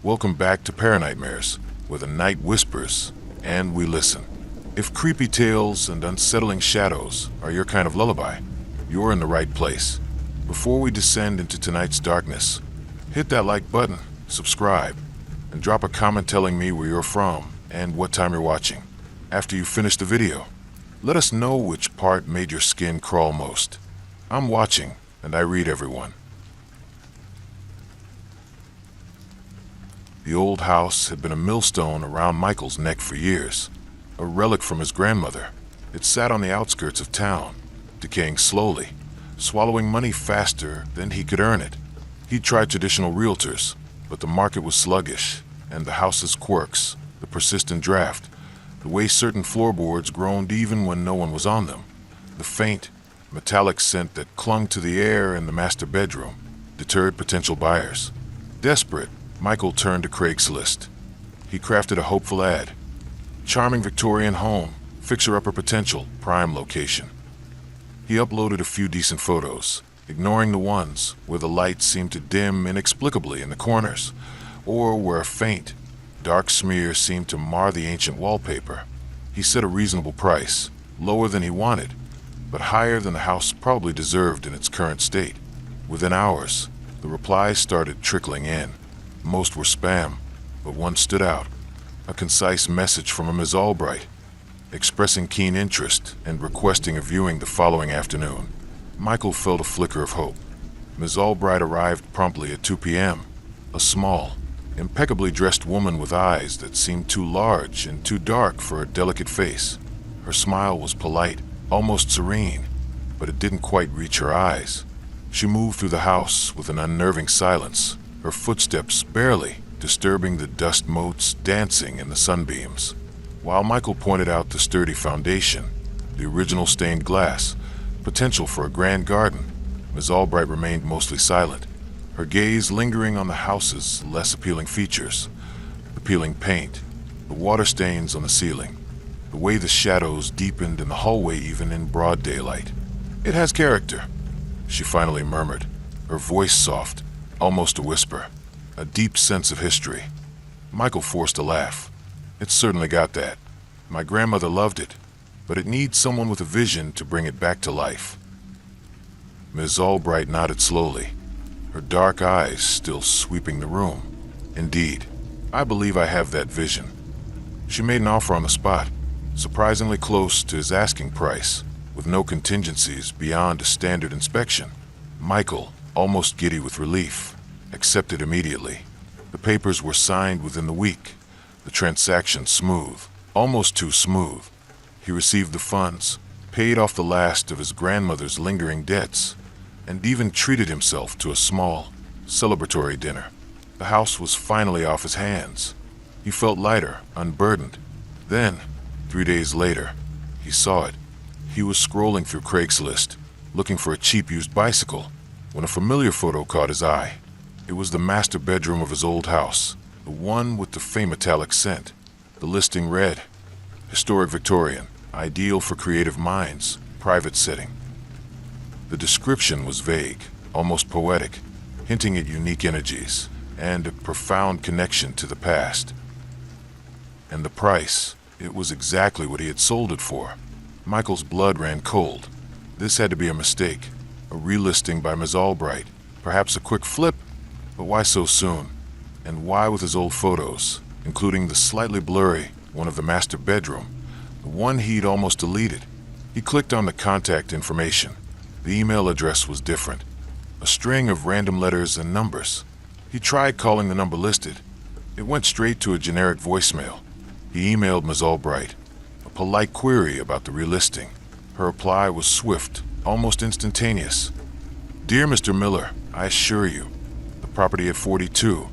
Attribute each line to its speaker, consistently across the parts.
Speaker 1: Welcome back to Paranightmares, where the night whispers and we listen. If creepy tales and unsettling shadows are your kind of lullaby, you're in the right place. Before we descend into tonight's darkness, hit that like button, subscribe, and drop a comment telling me where you're from and what time you're watching. After you finish the video, let us know which part made your skin crawl most. I'm watching, and I read everyone. The old house had been a millstone around Michael's neck for years, a relic from his grandmother. It sat on the outskirts of town, decaying slowly, swallowing money faster than he could earn it. He tried traditional realtors, but the market was sluggish, and the house's quirks, the persistent draft, the way certain floorboards groaned even when no one was on them, the faint, metallic scent that clung to the air in the master bedroom, deterred potential buyers. Desperate, Michael turned to Craigslist. He crafted a hopeful ad. Charming Victorian home, fixer-upper potential, prime location. He uploaded a few decent photos, ignoring the ones where the light seemed to dim inexplicably in the corners, or where a faint, dark smear seemed to mar the ancient wallpaper. He set a reasonable price, lower than he wanted, but higher than the house probably deserved in its current state. Within hours, the replies started trickling in. Most were spam, but one stood out. A concise message from a Ms. Albright, expressing keen interest and requesting a viewing the following afternoon. Michael felt a flicker of hope. Ms. Albright arrived promptly at 2 p.m., a small, impeccably dressed woman with eyes that seemed too large and too dark for her delicate face. Her smile was polite, almost serene, but it didn't quite reach her eyes. She moved through the house with an unnerving silence, her footsteps barely disturbing the dust motes dancing in the sunbeams. While Michael pointed out the sturdy foundation, the original stained glass, potential for a grand garden, Ms. Albright remained mostly silent, her gaze lingering on the house's less appealing features, the peeling paint, the water stains on the ceiling, the way the shadows deepened in the hallway even in broad daylight. "It has character," she finally murmured, her voice soft, almost a whisper, a deep sense of history. Michael forced a laugh. "It's certainly got that. My grandmother loved it, but it needs someone with a vision to bring it back to life." Ms. Albright nodded slowly, her dark eyes still sweeping the room. "Indeed, I believe I have that vision." She made an offer on the spot, surprisingly close to his asking price, with no contingencies beyond a standard inspection. Michael, almost giddy with relief, accepted immediately. The papers were signed within the week, the transaction smooth, almost too smooth. He received the funds, paid off the last of his grandmother's lingering debts, and even treated himself to a small, celebratory dinner. The house was finally off his hands. He felt lighter, unburdened. Then, 3 days later, he saw it. He was scrolling through Craigslist, looking for a cheap used bicycle, when a familiar photo caught his eye. It was the master bedroom of his old house, the one with the faint metallic scent. The listing read, "Historic Victorian, ideal for creative minds, private setting." The description was vague, almost poetic, hinting at unique energies and a profound connection to the past. And the price, it was exactly what he had sold it for. Michael's blood ran cold. This had to be a mistake, a relisting by Ms. Albright, perhaps a quick flip, but why so soon? And why with his old photos, including the slightly blurry one of the master bedroom, the one he'd almost deleted? He clicked on the contact information. The email address was different, a string of random letters and numbers. He tried calling the number listed. It went straight to a generic voicemail. He emailed Ms. Albright, a polite query about the relisting. Her reply was swift, almost instantaneous. "Dear Mr. Miller, I assure you, the property at 42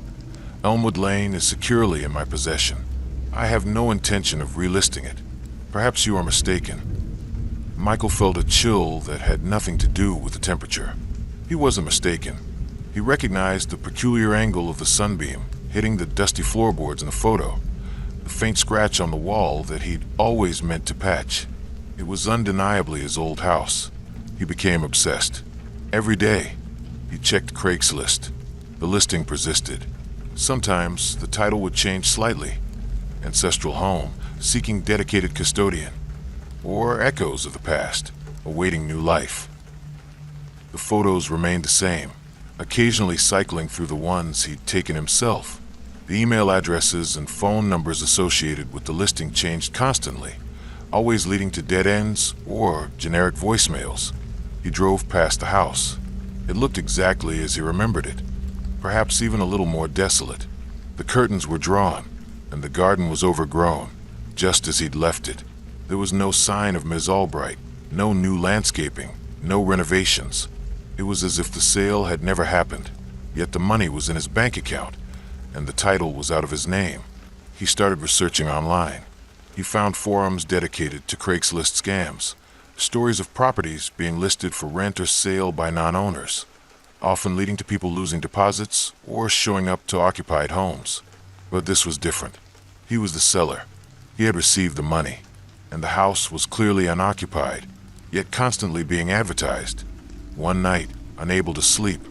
Speaker 1: Elmwood Lane is securely in my possession. I have no intention of relisting it. Perhaps you are mistaken." Michael felt a chill that had nothing to do with the temperature. He wasn't mistaken. He recognized the peculiar angle of the sunbeam hitting the dusty floorboards in the photo, the faint scratch on the wall that he'd always meant to patch. It was undeniably his old house. He became obsessed. Every day, he checked Craigslist. The listing persisted. Sometimes the title would change slightly: Ancestral Home, Seeking Dedicated Custodian, or Echoes of the Past, Awaiting New Life. The photos remained the same, occasionally cycling through the ones he'd taken himself. The email addresses and phone numbers associated with the listing changed constantly, always leading to dead ends or generic voicemails. He drove past the house. It looked exactly as he remembered it, perhaps even a little more desolate. The curtains were drawn, and the garden was overgrown, just as he'd left it. There was no sign of Ms. Albright, no new landscaping, no renovations. It was as if the sale had never happened, yet the money was in his bank account, and the title was out of his name. He started researching online. He found forums dedicated to Craigslist scams, stories of properties being listed for rent or sale by non-owners, often leading to people losing deposits or showing up to occupied homes. But this was different. He was the seller. He had received the money, and the house was clearly unoccupied, yet constantly being advertised. One night, unable to sleep,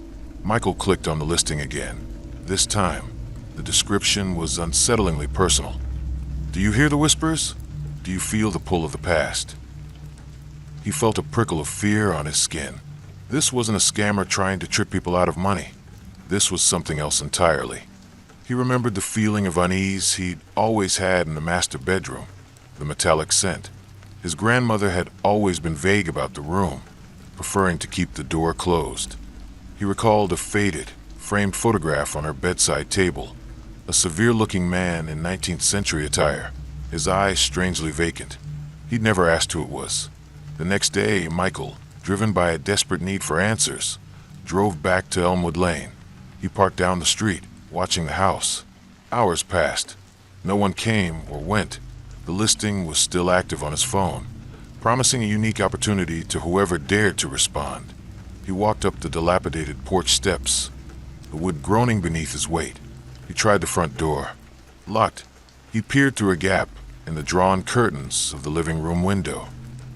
Speaker 1: Michael clicked on the listing again. This time, the description was unsettlingly personal. Do you hear the whispers? Do you feel the pull of the past? He felt a prickle of fear on his skin. This wasn't a scammer trying to trick people out of money. This was something else entirely. He remembered the feeling of unease he'd always had in the master bedroom, the metallic scent. His grandmother had always been vague about the room, preferring to keep the door closed. He recalled a faded, framed photograph on her bedside table, a severe-looking man in 19th century attire, his eyes strangely vacant. He'd never asked who it was. The next day, Michael, driven by a desperate need for answers, drove back to Elmwood Lane. He parked down the street, watching the house. Hours passed. No one came or went. The listing was still active on his phone, promising a unique opportunity to whoever dared to respond. He walked up the dilapidated porch steps, the wood groaning beneath his weight. He tried the front door. Locked. He peered through a gap in the drawn curtains of the living room window.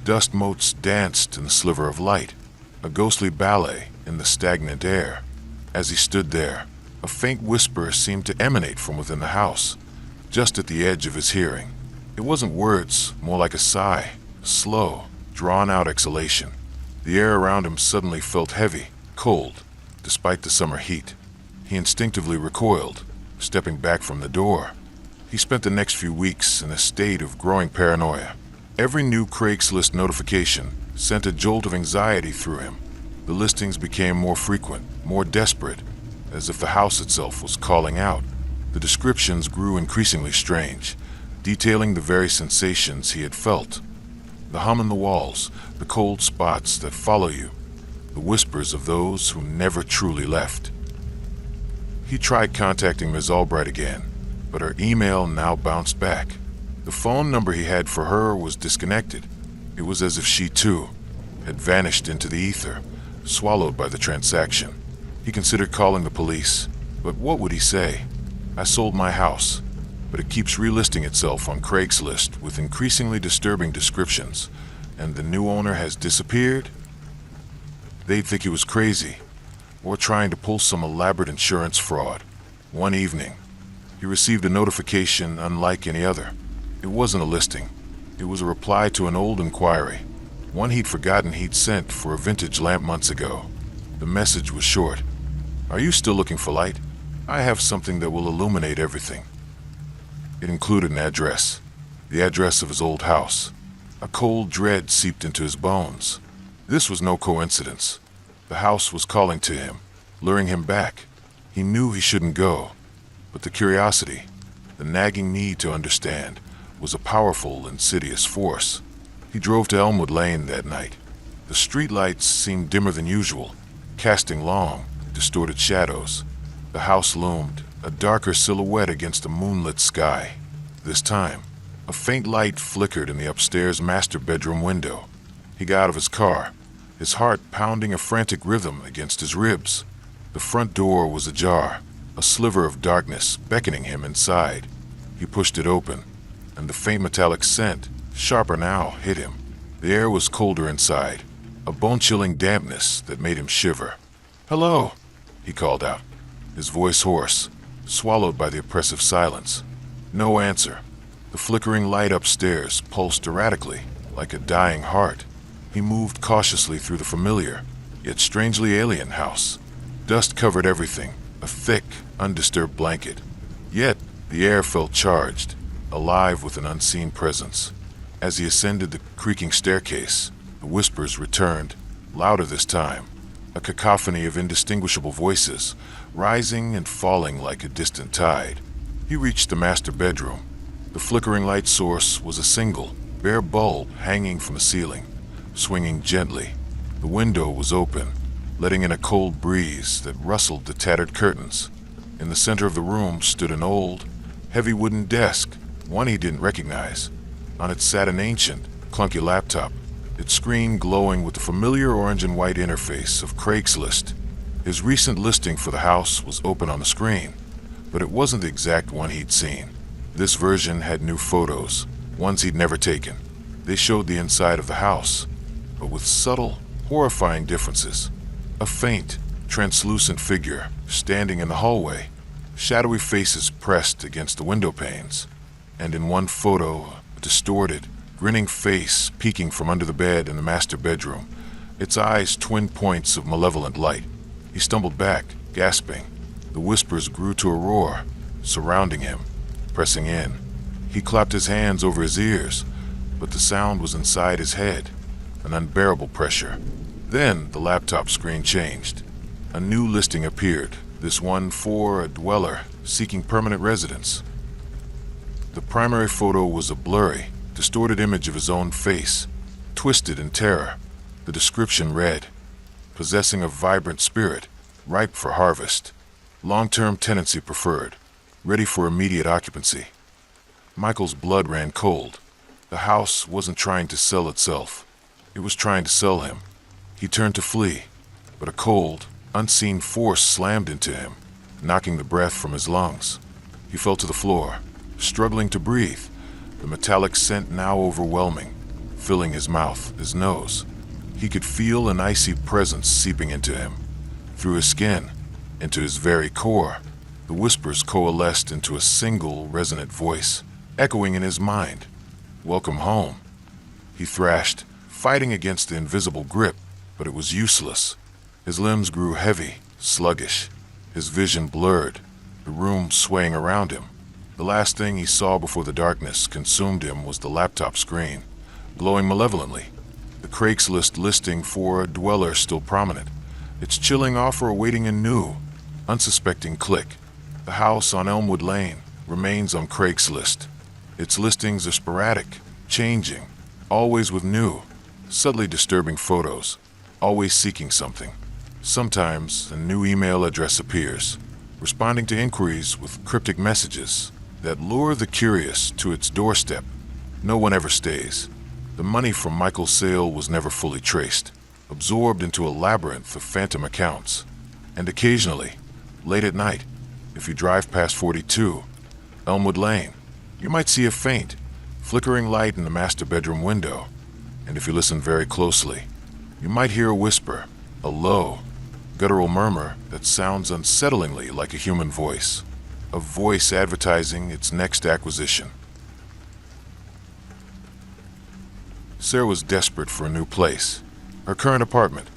Speaker 1: Dust motes danced in the sliver of light, a ghostly ballet in the stagnant air. As he stood there, a faint whisper seemed to emanate from within the house, just at the edge of his hearing. It wasn't words, more like a sigh, slow, drawn-out exhalation. The air around him suddenly felt heavy, cold, despite the summer heat. He instinctively recoiled, stepping back from the door. He spent the next few weeks in a state of growing paranoia. Every new Craigslist notification sent a jolt of anxiety through him. The listings became more frequent, more desperate, as if the house itself was calling out. The descriptions grew increasingly strange, detailing the very sensations he had felt. The hum in the walls, the cold spots that follow you, the whispers of those who never truly left. He tried contacting Ms. Albright again, but her email now bounced back. The phone number he had for her was disconnected. It was as if she, too, had vanished into the ether, swallowed by the transaction. He considered calling the police, but what would he say? I sold my house, but it keeps relisting itself on Craigslist with increasingly disturbing descriptions, and the new owner has disappeared? They'd think he was crazy, or trying to pull some elaborate insurance fraud. One evening, he received a notification unlike any other. It wasn't a listing. It was a reply to an old inquiry, one he'd forgotten he'd sent for a vintage lamp months ago. The message was short. Are you still looking for light? I have something that will illuminate everything. It included an address, the address of his old house. A cold dread seeped into his bones. This was no coincidence. The house was calling to him, luring him back. He knew he shouldn't go, but the curiosity, the nagging need to understand, was a powerful, insidious force. He drove to Elmwood Lane that night. The streetlights seemed dimmer than usual, casting long, distorted shadows. The house loomed, a darker silhouette against a moonlit sky. This time, a faint light flickered in the upstairs master bedroom window. He got out of his car, his heart pounding a frantic rhythm against his ribs. The front door was ajar, a sliver of darkness beckoning him inside. He pushed it open, and the faint metallic scent, sharper now, hit him. The air was colder inside, a bone-chilling dampness that made him shiver. "Hello," he called out, his voice hoarse. swallowed by the oppressive silence. No answer. The flickering light upstairs pulsed erratically, like a dying heart. He moved cautiously through the familiar, yet strangely alien house. Dust covered everything, a thick, undisturbed blanket. Yet, the air felt charged, alive with an unseen presence. As he ascended the creaking staircase, the whispers returned, louder this time, a cacophony of indistinguishable voices, rising and falling like a distant tide. He reached the master bedroom. The flickering light source was a single, bare bulb hanging from the ceiling, swinging gently. The window was open, letting in a cold breeze that rustled the tattered curtains. In the center of the room stood an old, heavy wooden desk, one he didn't recognize. On it sat an ancient, clunky laptop, its screen glowing with the familiar orange and white interface of Craigslist. His recent listing for the house was open on the screen, but it wasn't the exact one he'd seen. This version had new photos, ones he'd never taken. They showed the inside of the house, but with subtle, horrifying differences. A faint, translucent figure standing in the hallway, shadowy faces pressed against the window panes, and in one photo, a distorted, grinning face peeking from under the bed in the master bedroom, its eyes twin points of malevolent light. He stumbled back, gasping. The whispers grew to a roar, surrounding him, pressing in. He clapped his hands over his ears, but the sound was inside his head, an unbearable pressure. Then the laptop screen changed. A new listing appeared, this one for a dweller seeking permanent residence. The primary photo was a blurry, distorted image of his own face, twisted in terror. The description read, "Possessing a vibrant spirit, ripe for harvest. Long-term tenancy preferred, ready for immediate occupancy." Michael's blood ran cold. The house wasn't trying to sell itself. It was trying to sell him. He turned to flee, but a cold, unseen force slammed into him, knocking the breath from his lungs. He fell to the floor, struggling to breathe, the metallic scent now overwhelming, filling his mouth, his nose. He could feel an icy presence seeping into him, through his skin, into his very core. The whispers coalesced into a single, resonant voice, echoing in his mind. "Welcome home," he thrashed, fighting against the invisible grip, but it was useless. His limbs grew heavy, sluggish, his vision blurred, the room swaying around him. The last thing he saw before the darkness consumed him was the laptop screen, glowing malevolently. The Craigslist listing for a dweller still prominent, its chilling offer awaiting a new, unsuspecting click. The house on Elmwood Lane remains on Craigslist. Its listings are sporadic, changing, always with new, subtly disturbing photos, always seeking something. Sometimes a new email address appears, responding to inquiries with cryptic messages that lure the curious to its doorstep. No one ever stays. The money from Michael's sale was never fully traced, absorbed into a labyrinth of phantom accounts. And occasionally, late at night, if you drive past 42, Elmwood Lane, you might see a faint, flickering light in the master bedroom window. And if you listen very closely, you might hear a whisper, a low, guttural murmur that sounds unsettlingly like a human voice, a voice advertising its next acquisition. Sarah was desperate for a new place. Her current apartment,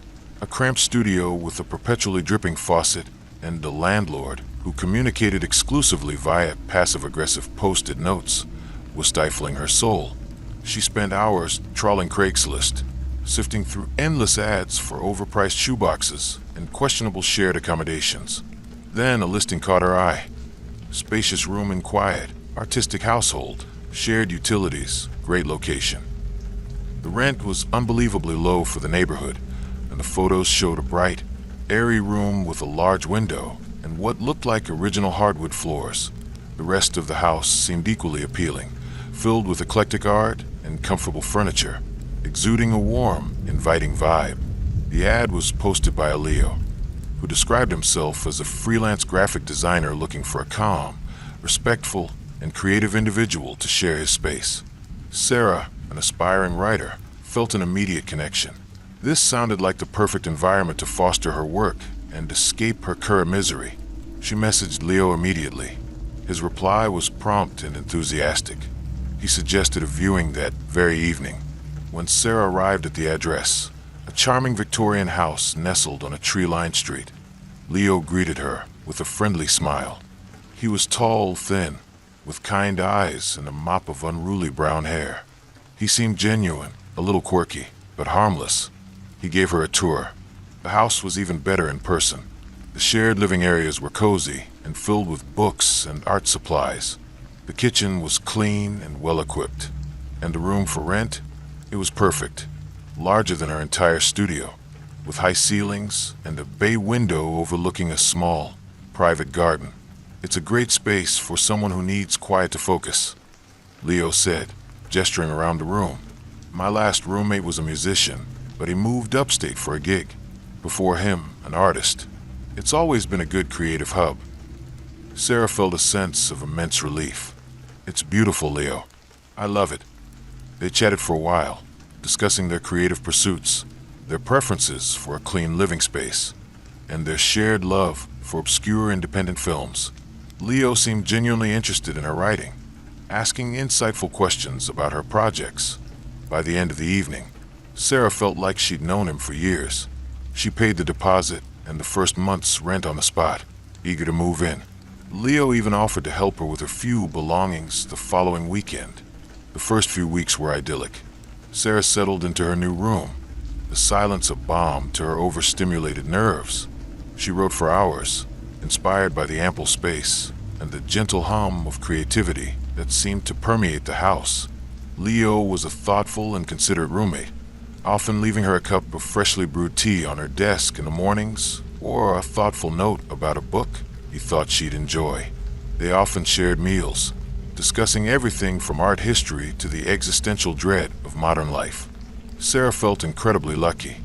Speaker 1: a cramped studio with a perpetually dripping faucet and a landlord who communicated exclusively via passive-aggressive post-it notes, was stifling her soul. She spent hours trawling Craigslist, sifting through endless ads for overpriced shoeboxes and questionable shared accommodations. Then a listing caught her eye. Spacious room and quiet, artistic household, shared utilities, great location. The rent was unbelievably low for the neighborhood, and the photos showed a bright, airy room with a large window and what looked like original hardwood floors. The rest of the house seemed equally appealing, filled with eclectic art and comfortable furniture, exuding a warm, inviting vibe. The ad was posted by a Leo, who described himself as a freelance graphic designer looking for a calm, respectful, and creative individual to share his space. Sarah, an aspiring writer, felt an immediate connection. This sounded like the perfect environment to foster her work and escape her current misery. She messaged Leo immediately. His reply was prompt and enthusiastic. He suggested a viewing that very evening. When Sarah arrived at the address, a charming Victorian house nestled on a tree-lined street, Leo greeted her with a friendly smile. He was tall, thin, with kind eyes and a mop of unruly brown hair. He seemed genuine, a little quirky, but harmless. He gave her a tour. The house was even better in person. The shared living areas were cozy and filled with books and art supplies. The kitchen was clean and well-equipped. And the room for rent? It was perfect, larger than her entire studio, with high ceilings and a bay window overlooking a small, private garden. It's a great space for someone who needs quiet to focus, Leo said, gesturing around the room. My last roommate was a musician, but he moved upstate for a gig. Before him, an artist. It's always been a good creative hub. Sarah felt a sense of immense relief. It's beautiful, Leo. I love it. They chatted for a while, discussing their creative pursuits, their preferences for a clean living space, and their shared love for obscure independent films. Leo seemed genuinely interested in her writing, asking insightful questions about her projects. By the end of the evening, Sarah felt like she'd known him for years. She paid the deposit and the first month's rent on the spot, eager to move in. Leo even offered to help her with a few belongings the following weekend. The first few weeks were idyllic. Sarah settled into her new room, the silence a balm to her overstimulated nerves. She wrote for hours, inspired by the ample space and the gentle hum of creativity that seemed to permeate the house. Leo was a thoughtful and considerate roommate, often leaving her a cup of freshly brewed tea on her desk in the mornings or a thoughtful note about a book he thought she'd enjoy. They often shared meals, discussing everything from art history to the existential dread of modern life. Sarah felt incredibly lucky.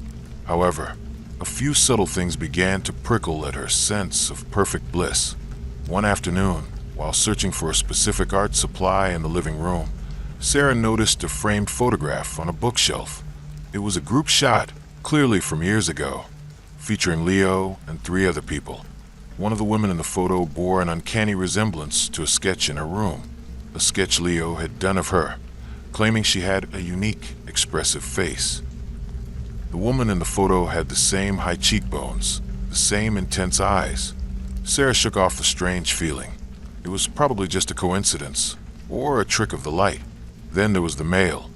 Speaker 1: However, a few subtle things began to prickle at her sense of perfect bliss. One afternoon, while searching for a specific art supply in the living room, Sarah noticed a framed photograph on a bookshelf. It was a group shot, clearly from years ago, featuring Leo and 3 other people. One of the women in the photo bore an uncanny resemblance to a sketch in her room, a sketch Leo had done of her, claiming she had a unique, expressive face. The woman in the photo had the same high cheekbones, the same intense eyes. Sarah shook off the strange feeling. It was probably just a coincidence, or a trick of the light. Then there was the mail.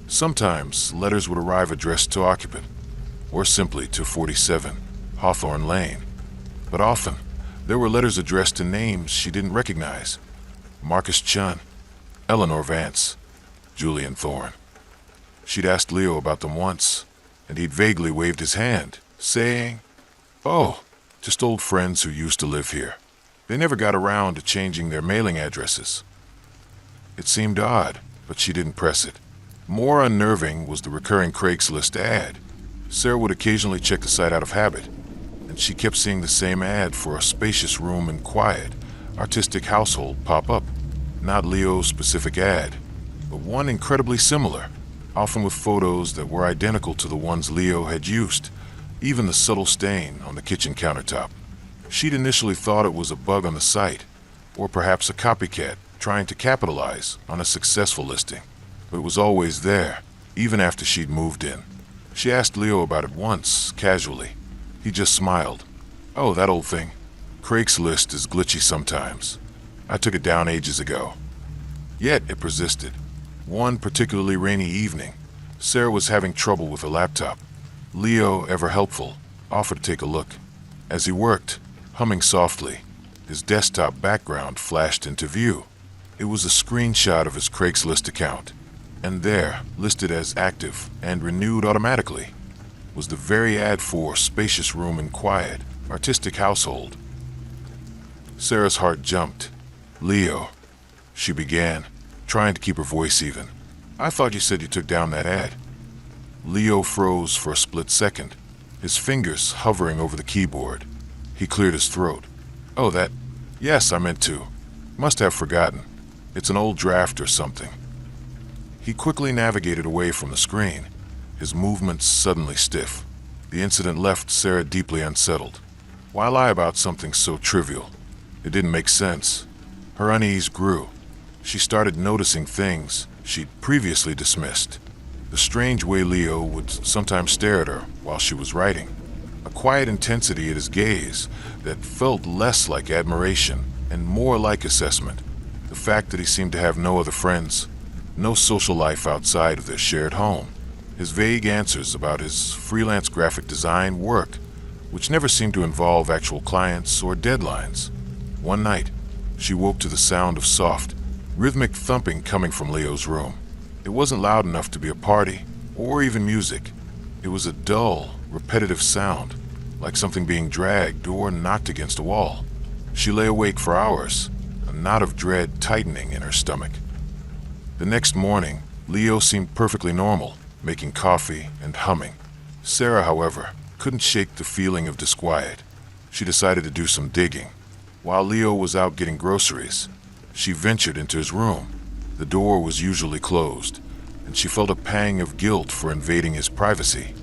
Speaker 1: Sometimes letters would arrive addressed to occupant, or simply to 47 Hawthorne Lane. But often, there were letters addressed to names she didn't recognize. Marcus Chun, Eleanor Vance, Julian Thorne. She'd asked Leo about them once, and he'd vaguely waved his hand, saying, "Oh, just old friends who used to live here. They never got around to changing their mailing addresses." It seemed odd, but she didn't press it. More unnerving was the recurring Craigslist ad. Sarah would occasionally check the site out of habit, and she kept seeing the same ad for a spacious room and quiet, artistic household pop up. Not Leo's specific ad, but one incredibly similar, often with photos that were identical to the ones Leo had used, even the subtle stain on the kitchen countertop. She'd initially thought it was a bug on the site, or perhaps a copycat trying to capitalize on a successful listing. But it was always there, even after she'd moved in. She asked Leo about it once, casually. He just smiled. "Oh, that old thing. Craigslist is glitchy sometimes. I took it down ages ago." Yet it persisted. One particularly rainy evening, Sarah was having trouble with her laptop. Leo, ever helpful, offered to take a look. As he worked, humming softly, his desktop background flashed into view. It was a screenshot of his Craigslist account, and there, listed as active and renewed automatically, was the very ad for spacious room and quiet, artistic household. Sarah's heart jumped. "Leo," she began, trying to keep her voice even. "I thought you said you took down that ad." Leo froze for a split second, his fingers hovering over the keyboard. He cleared his throat. "Oh, that... Yes, I meant to. Must have forgotten. It's an old draft or something." He quickly navigated away from the screen, his movements suddenly stiff. The incident left Sarah deeply unsettled. Why lie about something so trivial? It didn't make sense. Her unease grew. She started noticing things she'd previously dismissed. The strange way Leo would sometimes stare at her while she was writing. A quiet intensity at his gaze that felt less like admiration and more like assessment. The fact that he seemed to have no other friends, no social life outside of their shared home. His vague answers about his freelance graphic design work, which never seemed to involve actual clients or deadlines. One night, she woke to the sound of soft, rhythmic thumping coming from Leo's room. It wasn't loud enough to be a party or even music. It was a dull, repetitive sound, like something being dragged or knocked against a wall. She lay awake for hours, a knot of dread tightening in her stomach. The next morning, Leo seemed perfectly normal, making coffee and humming. Sarah, however, couldn't shake the feeling of disquiet. She decided to do some digging. While Leo was out getting groceries, she ventured into his room. The door was usually closed, and she felt a pang of guilt for invading his privacy.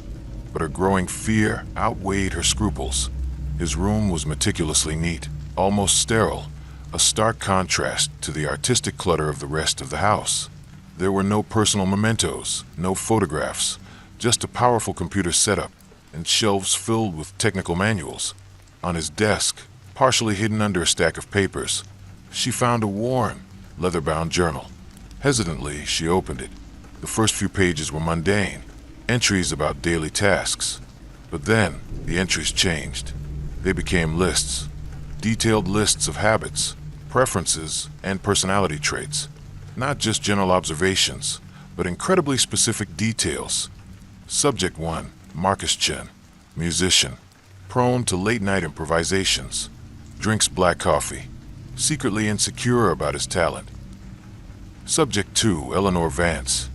Speaker 1: But her growing fear outweighed her scruples. His room was meticulously neat, almost sterile, a stark contrast to the artistic clutter of the rest of the house. There were no personal mementos, no photographs, just a powerful computer setup and shelves filled with technical manuals. On his desk, partially hidden under a stack of papers, she found a worn, leather-bound journal. Hesitantly, she opened it. The first few pages were mundane, entries about daily tasks. But then, the entries changed. They became lists, detailed lists of habits, preferences, and personality traits. Not just general observations, but incredibly specific details. Subject 1, Marcus Chen, musician, prone to late-night improvisations, drinks black coffee, secretly insecure about his talent. Subject 2, Eleanor Vance,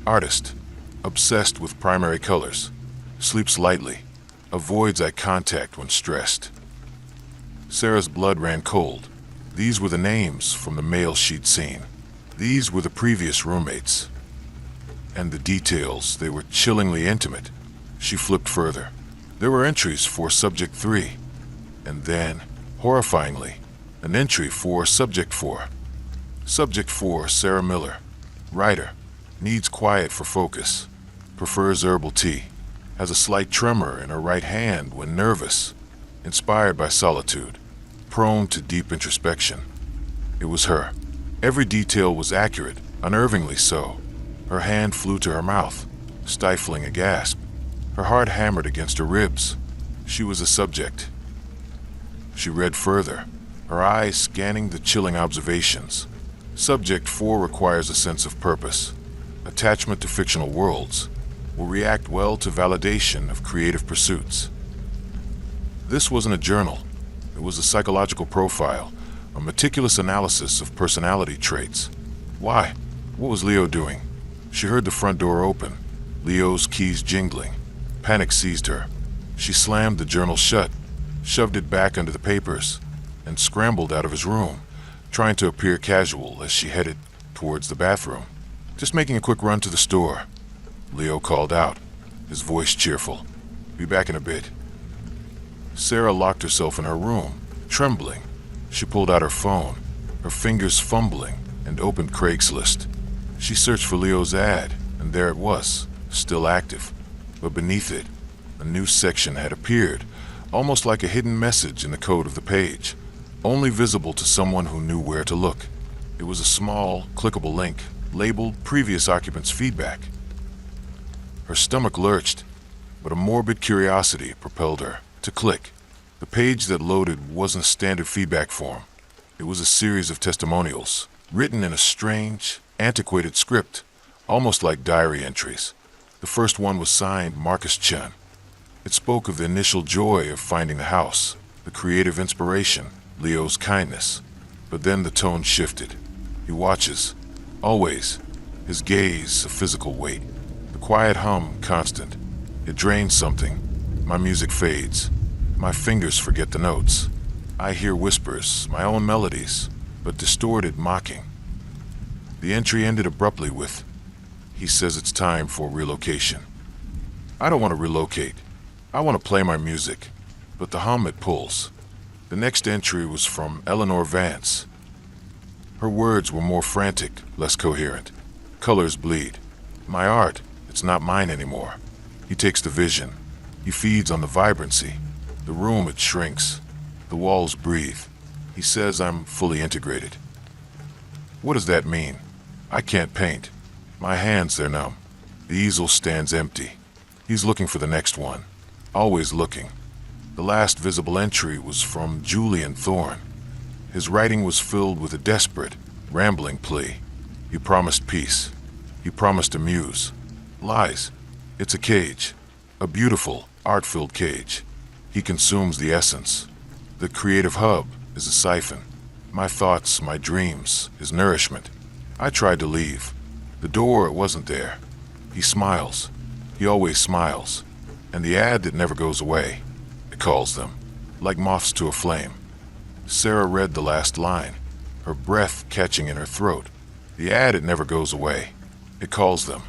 Speaker 1: artist, obsessed with primary colors, sleeps lightly, avoids eye contact when stressed. Sarah's blood ran cold. These were the names from the males she'd seen. These were the previous roommates. And the details, they were chillingly intimate. She flipped further. There were entries for Subject 3. And then, horrifyingly, an entry for Subject 4. Subject 4, Sarah Miller, writer, needs quiet for focus, prefers herbal tea, has a slight tremor in her right hand when nervous, inspired by solitude, prone to deep introspection. It was her. Every detail was accurate, unnervingly so. Her hand flew to her mouth, stifling a gasp. Her heart hammered against her ribs. She was a subject. She read further, her eyes scanning the chilling observations. Subject 4 requires a sense of purpose, attachment to fictional worlds, will react well to validation of creative pursuits. This wasn't a journal. It was a psychological profile, a meticulous analysis of personality traits. Why? What was Leo doing? She heard the front door open, Leo's keys jingling. Panic seized her. She slammed the journal shut, shoved it back under the papers, and scrambled out of his room, trying to appear casual as she headed towards the bathroom. Just making a quick run to the store. Leo called out, his voice cheerful. Be back in a bit. Sarah locked herself in her room, trembling. She pulled out her phone, her fingers fumbling, and opened Craigslist. She searched for Leo's ad, and there it was, still active. But beneath it, a new section had appeared, almost like a hidden message in the code of the page, only visible to someone who knew where to look. It was a small, clickable link, labeled Previous Occupants Feedback. Her stomach lurched, but a morbid curiosity propelled her to click. The page that loaded wasn't a standard feedback form. It was a series of testimonials, written in a strange, antiquated script, almost like diary entries. The first one was signed Marcus Chen. It spoke of the initial joy of finding the house, the creative inspiration, Leo's kindness. But then the tone shifted. He watches, always, his gaze a physical weight, the quiet hum constant. It drains something. My music fades. My fingers forget the notes. I hear whispers, my own melodies, but distorted mocking. The entry ended abruptly with, he says it's time for relocation. I don't want to relocate. I want to play my music, but the hum it pulls. The next entry was from Eleanor Vance. Her words were more frantic, less coherent. Colors bleed. My art, it's not mine anymore. He takes the vision. He feeds on the vibrancy. The room, it shrinks. The walls breathe. He says I'm fully integrated. What does that mean? I can't paint. My hands, they're numb. The easel stands empty. He's looking for the next one. Always looking. The last visible entry was from Julian Thorne. His writing was filled with a desperate, rambling plea. He promised peace. He promised a muse. Lies. It's a cage. A beautiful, art-filled cage. He consumes the essence. The creative hub is a siphon. My thoughts, my dreams, his nourishment. I tried to leave. The door, it wasn't there. He smiles. He always smiles. And the ad that never goes away. It calls them, like moths to a flame. Sarah read the last line, her breath catching in her throat. The ad, it never goes away. It calls them.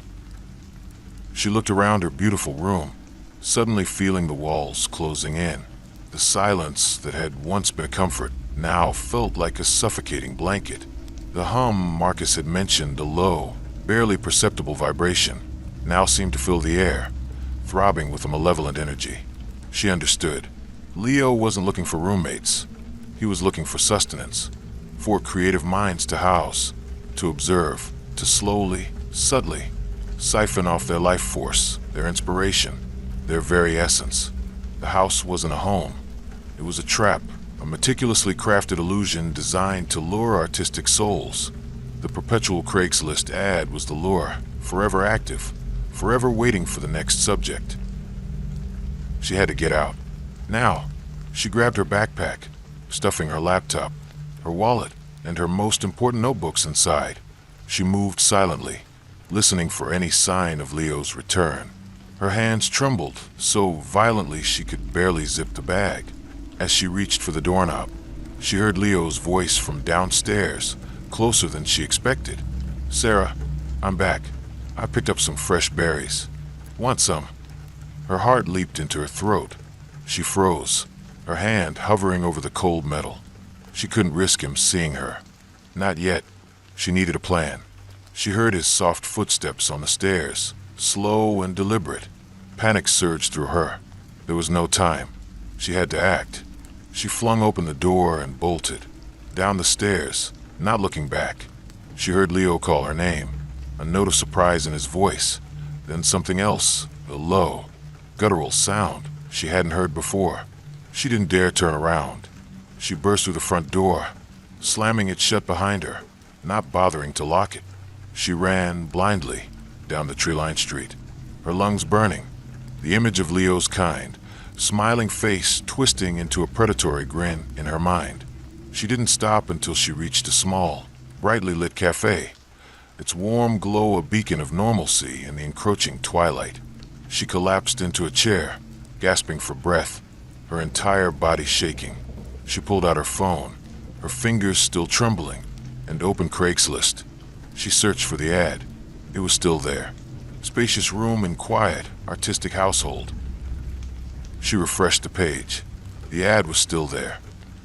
Speaker 1: She looked around her beautiful room, suddenly feeling the walls closing in. The silence that had once been a comfort now felt like a suffocating blanket. The hum Marcus had mentioned, a low, barely perceptible vibration, now seemed to fill the air, throbbing with a malevolent energy. She understood. Leo wasn't looking for roommates. He was looking for sustenance, for creative minds to house, to observe, to slowly, subtly, siphon off their life force, their inspiration, their very essence. The house wasn't a home. It was a trap, a meticulously crafted illusion designed to lure artistic souls. The perpetual Craigslist ad was the lure, forever active, forever waiting for the next subject. She had to get out. Now, she grabbed her backpack, stuffing her laptop, her wallet, and her most important notebooks inside. She moved silently, listening for any sign of Leo's return. Her hands trembled so violently she could barely zip the bag. As she reached for the doorknob, she heard Leo's voice from downstairs, closer than she expected. "Sarah, I'm back. I picked up some fresh berries. Want some?" Her heart leaped into her throat. She froze, her hand hovering over the cold metal. She couldn't risk him seeing her. Not yet. She needed a plan. She heard his soft footsteps on the stairs, slow and deliberate. Panic surged through her. There was no time. She had to act. She flung open the door and bolted. Down the stairs, not looking back. She heard Leo call her name, a note of surprise in his voice, then something else, a low, guttural sound she hadn't heard before. She didn't dare turn around. She burst through the front door, slamming it shut behind her, not bothering to lock it. She ran blindly down the tree-lined street, her lungs burning, the image of Leo's kind, smiling face twisting into a predatory grin in her mind. She didn't stop until she reached a small, brightly lit cafe, its warm glow a beacon of normalcy in the encroaching twilight. She collapsed into a chair, gasping for breath, her entire body shaking. She pulled out her phone, her fingers still trembling, and opened Craigslist. She searched for the ad. It was still there. Spacious room in quiet, artistic household. She refreshed the page. The ad was still there.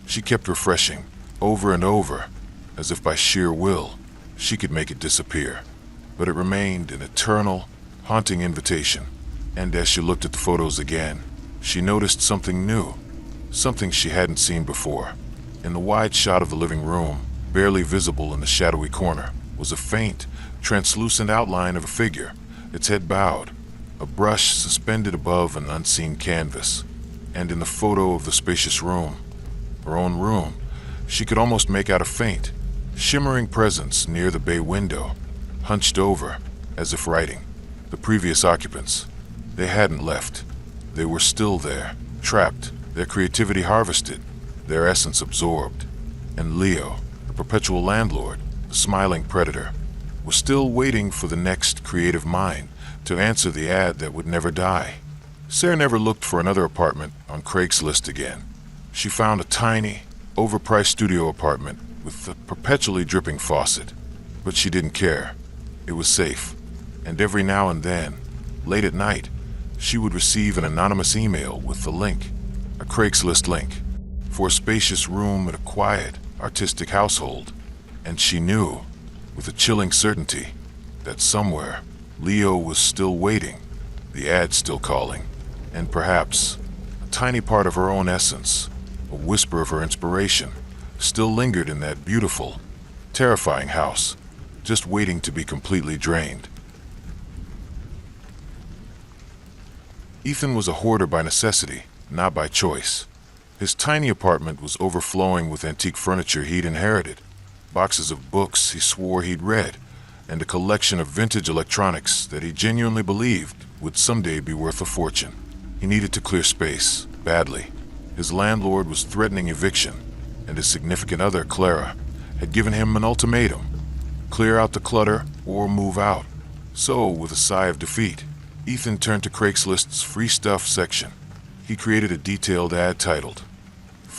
Speaker 1: She kept refreshing, over and over, as if by sheer will, she could make it disappear. But it remained an eternal, haunting invitation. And as she looked at the photos again, she noticed something new, something she hadn't seen before. In the wide shot of the living room, barely visible in the shadowy corner, was a faint, translucent outline of a figure, its head bowed, a brush suspended above an unseen canvas. And in the photo of the spacious room, her own room, she could almost make out a faint, shimmering presence near the bay window, hunched over, as if writing. The previous occupants. They hadn't left. They were still there, trapped, their creativity harvested, their essence absorbed. And Leo, the perpetual landlord, the smiling predator, was still waiting for the next creative mind to answer the ad that would never die. Sarah never looked for another apartment on Craigslist again. She found a tiny, overpriced studio apartment with a perpetually dripping faucet. But she didn't care. It was safe. And every now and then, late at night, she would receive an anonymous email with the link, a Craigslist link, for a spacious room in a quiet, artistic household, and she knew, with a chilling certainty, that somewhere Leo was still waiting, the ad still calling, and perhaps a tiny part of her own essence, a whisper of her inspiration, still lingered in that beautiful, terrifying house, just waiting to be completely drained. Ethan was a hoarder by necessity, not by choice. His tiny apartment was overflowing with antique furniture he'd inherited, boxes of books he swore he'd read, and a collection of vintage electronics that he genuinely believed would someday be worth a fortune. He needed to clear space, badly. His landlord was threatening eviction, and his significant other, Clara, had given him an ultimatum: clear out the clutter or move out. So, with a sigh of defeat, Ethan turned to Craigslist's free stuff section. He created a detailed ad titled,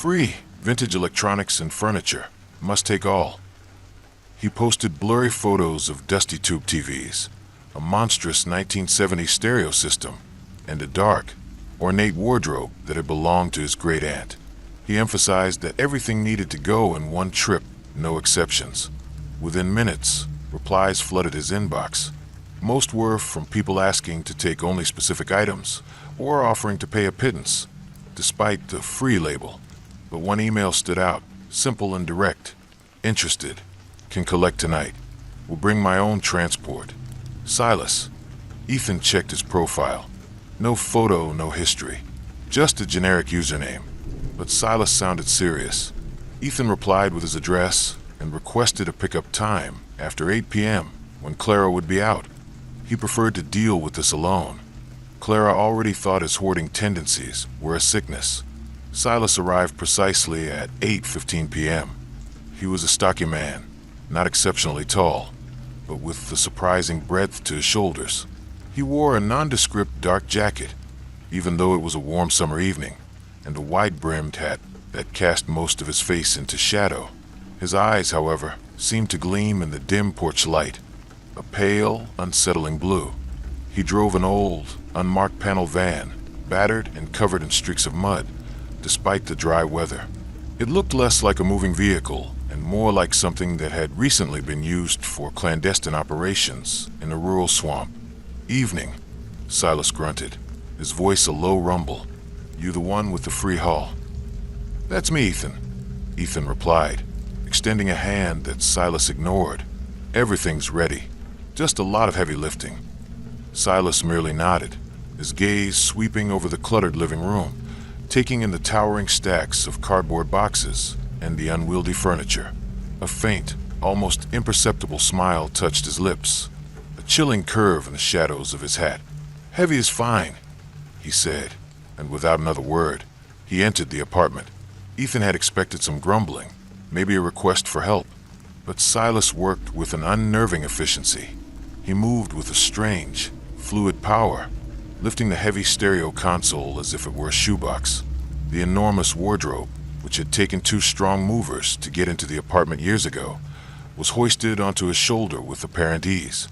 Speaker 1: "Free Vintage Electronics and Furniture. Must take all." He posted blurry photos of dusty tube TVs, a monstrous 1970s stereo system, and a dark, ornate wardrobe that had belonged to his great-aunt. He emphasized that everything needed to go in one trip, no exceptions. Within minutes, replies flooded his inbox. Most were from people asking to take only specific items or offering to pay a pittance, despite the free label. But one email stood out, simple and direct. "Interested. Can collect tonight. Will bring my own transport. Silas." Ethan checked his profile. No photo, no history. Just a generic username. But Silas sounded serious. Ethan replied with his address and requested a pickup time after 8 p.m. when Clara would be out. He preferred to deal with this alone. Clara already thought his hoarding tendencies were a sickness. Silas arrived precisely at 8:15 p.m. He was a stocky man, not exceptionally tall, but with the surprising breadth to his shoulders. He wore a nondescript dark jacket, even though it was a warm summer evening, and a wide-brimmed hat that cast most of his face into shadow. His eyes, however, seemed to gleam in the dim porch light, a pale, unsettling blue. He drove an old, unmarked panel van, battered and covered in streaks of mud, despite the dry weather. It looked less like a moving vehicle and more like something that had recently been used for clandestine operations in a rural swamp. "Evening," Silas grunted, his voice a low rumble. "You the one with the free haul?" "That's me, Ethan," Ethan replied, extending a hand that Silas ignored. "Everything's ready. Just a lot of heavy lifting." Silas merely nodded, his gaze sweeping over the cluttered living room, taking in the towering stacks of cardboard boxes and the unwieldy furniture. A faint, almost imperceptible smile touched his lips, a chilling curve in the shadows of his hat. "Heavy is fine," he said, and without another word, he entered the apartment. Ethan had expected some grumbling, maybe a request for help, but Silas worked with an unnerving efficiency. He moved with a strange, fluid power, lifting the heavy stereo console as if it were a shoebox. The enormous wardrobe, which had taken 2 strong movers to get into the apartment years ago, was hoisted onto his shoulder with apparent ease.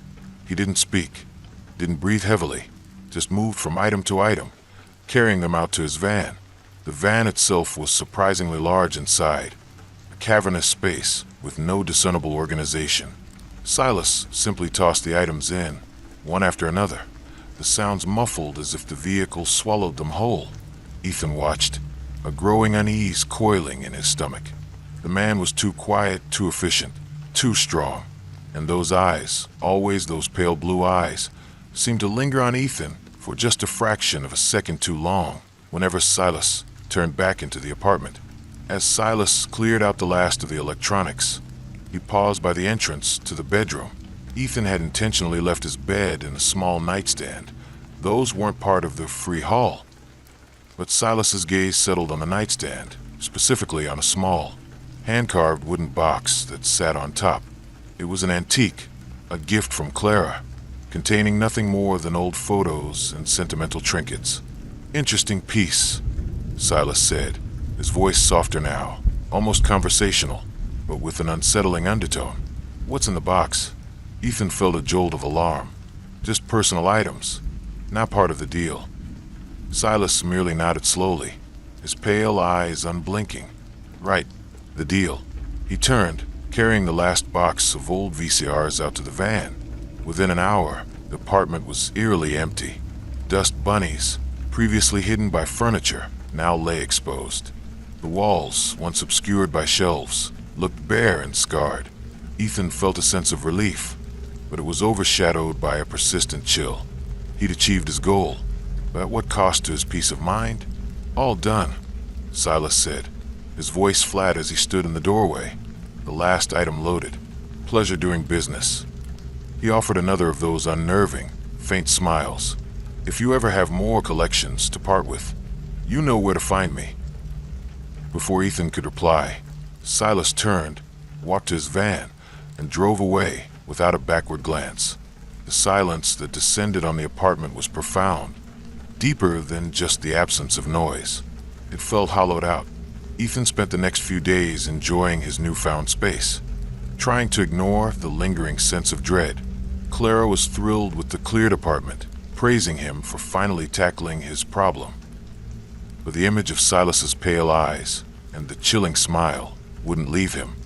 Speaker 1: He didn't speak, didn't breathe heavily, just moved from item to item, carrying them out to his van. The van itself was surprisingly large inside, a cavernous space with no discernible organization. Silas simply tossed the items in, one after another, the sounds muffled as if the vehicle swallowed them whole. Ethan watched, a growing unease coiling in his stomach. The man was too quiet, too efficient, too strong, and those eyes, always those pale blue eyes, seemed to linger on Ethan for just a fraction of a second too long whenever Silas turned back into the apartment. As Silas cleared out the last of the electronics, he paused by the entrance to the bedroom. Ethan had intentionally left his bed and a small nightstand. Those weren't part of the free haul. But Silas's gaze settled on the nightstand, specifically on a small, hand-carved wooden box that sat on top. It was an antique, a gift from Clara, containing nothing more than old photos and sentimental trinkets. "Interesting piece," Silas said, his voice softer now, almost conversational, but with an unsettling undertone. "What's in the box?" Ethan felt a jolt of alarm. Just personal items, not part of the deal. Silas merely nodded slowly, his pale eyes unblinking, Right, the deal. He turned, carrying the last box of old VCRs out to the van. Within an hour, the apartment was eerily empty. Dust bunnies, previously hidden by furniture, now lay exposed. The walls, once obscured by shelves, looked bare and scarred. Ethan felt a sense of relief, but it was overshadowed by a persistent chill. He'd achieved his goal, but at what cost to his peace of mind? All done, Silas said, his voice flat as he stood in the doorway. The last item loaded. Pleasure doing business. He offered another of those unnerving, faint smiles. If you ever have more collections to part with, you know where to find me. Before Ethan could reply, Silas turned, walked to his van, and drove away without a backward glance. The silence that descended on the apartment was profound, deeper than just the absence of noise. It felt hollowed out. Ethan spent the next few days enjoying his newfound space, trying to ignore the lingering sense of dread. Clara was thrilled with the cleared apartment, praising him for finally tackling his problem. But the image of Silas's pale eyes and the chilling smile wouldn't leave him.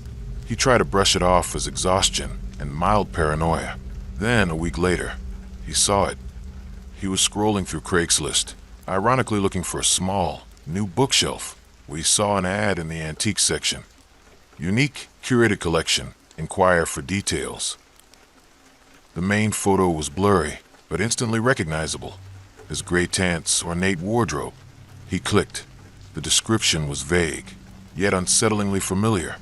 Speaker 1: He tried to brush it off as exhaustion and mild paranoia. Then, a week later, he saw it. He was scrolling through Craigslist, ironically looking for a small, new bookshelf, when he saw an ad in the antique section. Unique, curated collection. Inquire for details. The main photo was blurry, but instantly recognizable. His gray-tant's ornate wardrobe. He clicked. The description was vague, yet unsettlingly familiar.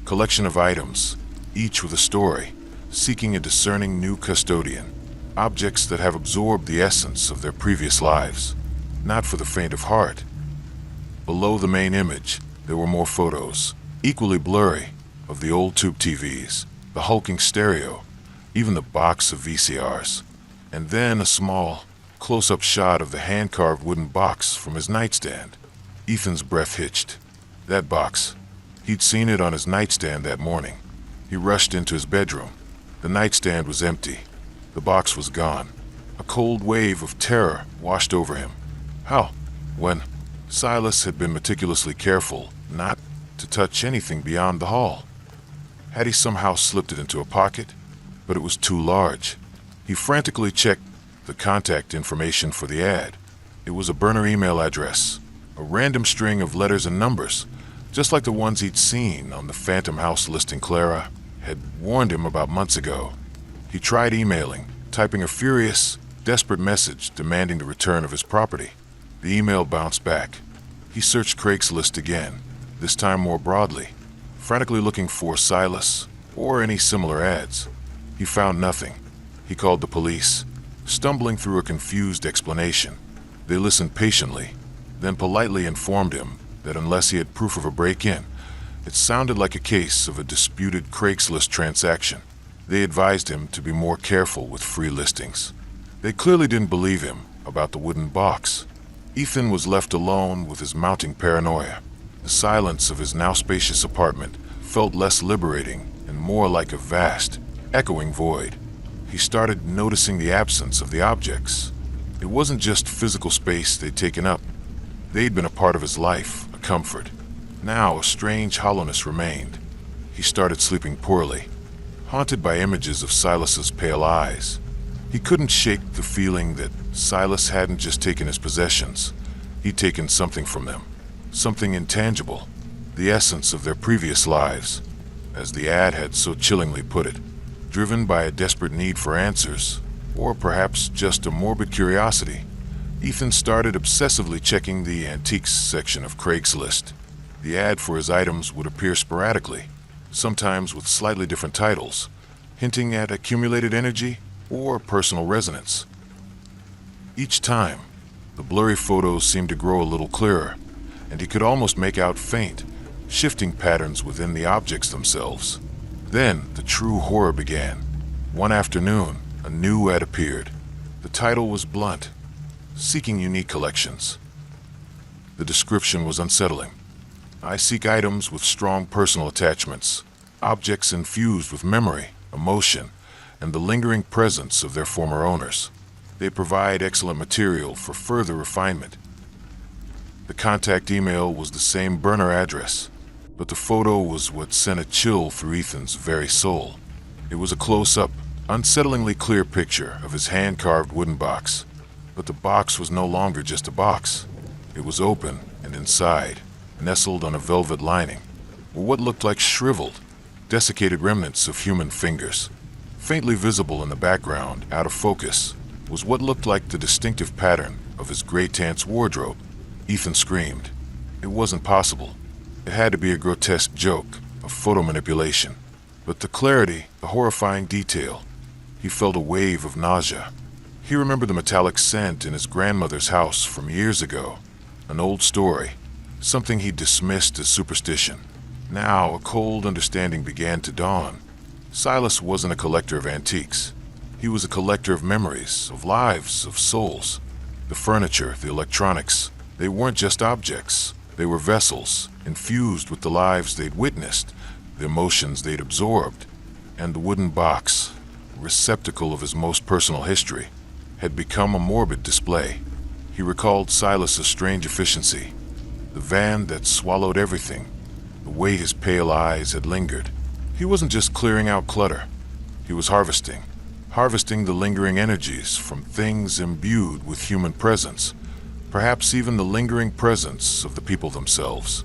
Speaker 1: Collection of items, each with a story, seeking a discerning new custodian. Objects that have absorbed the essence of their previous lives. Not for the faint of heart. Below the main image, there were more photos, equally blurry, of the old tube TVs, the hulking stereo, even the box of VCRs. And then a small, close-up shot of the hand-carved wooden box from his nightstand. Ethan's breath hitched. That box. He'd seen it on his nightstand that morning. He rushed into his bedroom. The nightstand was empty. The box was gone. A cold wave of terror washed over him. How? When? Silas had been meticulously careful not to touch anything beyond the hall. Had he somehow slipped it into a pocket? But it was too large. He frantically checked the contact information for the ad. It was a burner email address, a random string of letters and numbers, just like the ones he'd seen on the Phantom House listing Clara had warned him about months ago. He tried emailing, typing a furious, desperate message demanding the return of his property. The email bounced back. He searched Craigslist again, this time more broadly, frantically looking for Silas or any similar ads. He found nothing. He called the police, stumbling through a confused explanation. They listened patiently, then politely informed him that unless he had proof of a break-in, it sounded like a case of a disputed Craigslist transaction. They advised him to be more careful with free listings. They clearly didn't believe him about the wooden box. Ethan was left alone with his mounting paranoia. The silence of his now spacious apartment felt less liberating and more like a vast, echoing void. He started noticing the absence of the objects. It wasn't just physical space they'd taken up. They'd been a part of his life, a comfort. Now a strange hollowness remained. He started sleeping poorly, haunted by images of Silas's pale eyes. He couldn't shake the feeling that Silas hadn't just taken his possessions. He'd taken something from them, something intangible, the essence of their previous lives, as the ad had so chillingly put it. Driven by a desperate need for answers, or perhaps just a morbid curiosity, Ethan started obsessively checking the antiques section of Craigslist. The ad for his items would appear sporadically, sometimes with slightly different titles, hinting at accumulated energy or personal resonance. Each time, the blurry photos seemed to grow a little clearer, and he could almost make out faint, shifting patterns within the objects themselves. Then the true horror began. One afternoon, a new ad appeared. The title was blunt, Seeking Unique Collections. The description was unsettling. I seek items with strong personal attachments, objects infused with memory, emotion, and the lingering presence of their former owners. They provide excellent material for further refinement. The contact email was the same burner address, But the photo was what sent a chill through Ethan's very soul. It was a close-up, unsettlingly clear picture of his hand-carved wooden box. But the box was no longer just a box. It was open, and inside, nestled on a velvet lining, were what looked like shriveled, desiccated remnants of human fingers. Faintly visible in the background, out of focus, was what looked like the distinctive pattern of his great aunt's wardrobe. Ethan screamed. It wasn't possible. It had to be a grotesque joke, a photo manipulation. But the clarity, the horrifying detail, he felt a wave of nausea. He remembered the metallic scent in his grandmother's house from years ago. An old story, something he dismissed as superstition. Now a cold understanding began to dawn. Silas wasn't a collector of antiques. He was a collector of memories, of lives, of souls. The furniture, the electronics, they weren't just objects. They were vessels, infused with the lives they'd witnessed, the emotions they'd absorbed. And the wooden box, receptacle of his most personal history, had become a morbid display. He recalled Silas's strange efficiency, the van that swallowed everything, the way his pale eyes had lingered. He wasn't just clearing out clutter. He was harvesting the lingering energies from things imbued with human presence, perhaps even the lingering presence of the people themselves.